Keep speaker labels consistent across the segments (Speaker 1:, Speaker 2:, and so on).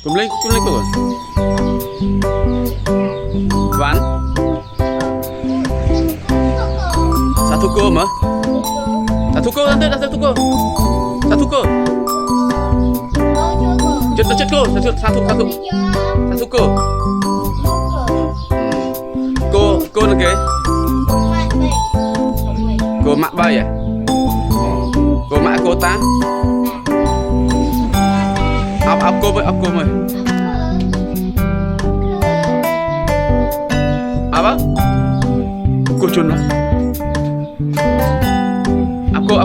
Speaker 1: Cùng lên cô. Ván. Satu ko mà. Satu ko nanti dah satu ko. Satu ko. Chết cô, satu ko. Cô là cái. Cô mạ bay à? Cô mạ cô ta. Áp cô mới. Apa? Cô chun à? Áp cô.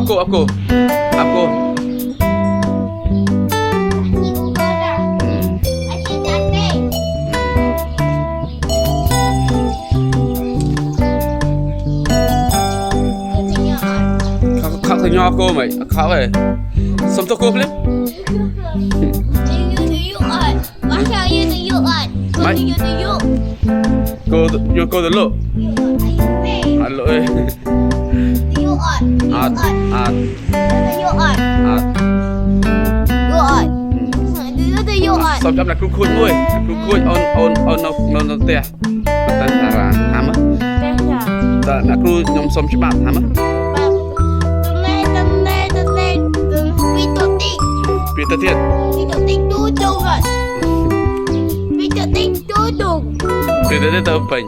Speaker 1: Khóc thành nho cô mày, khóc rồi. Xong cho cô clip. Cô từ lộ. Lộ ơi. Xong chấp là kru khuôn on tè. Tan sarang hama. Ta nak kru nyom som cepat hama. Pita tiệt. Pita tiệt tao pành.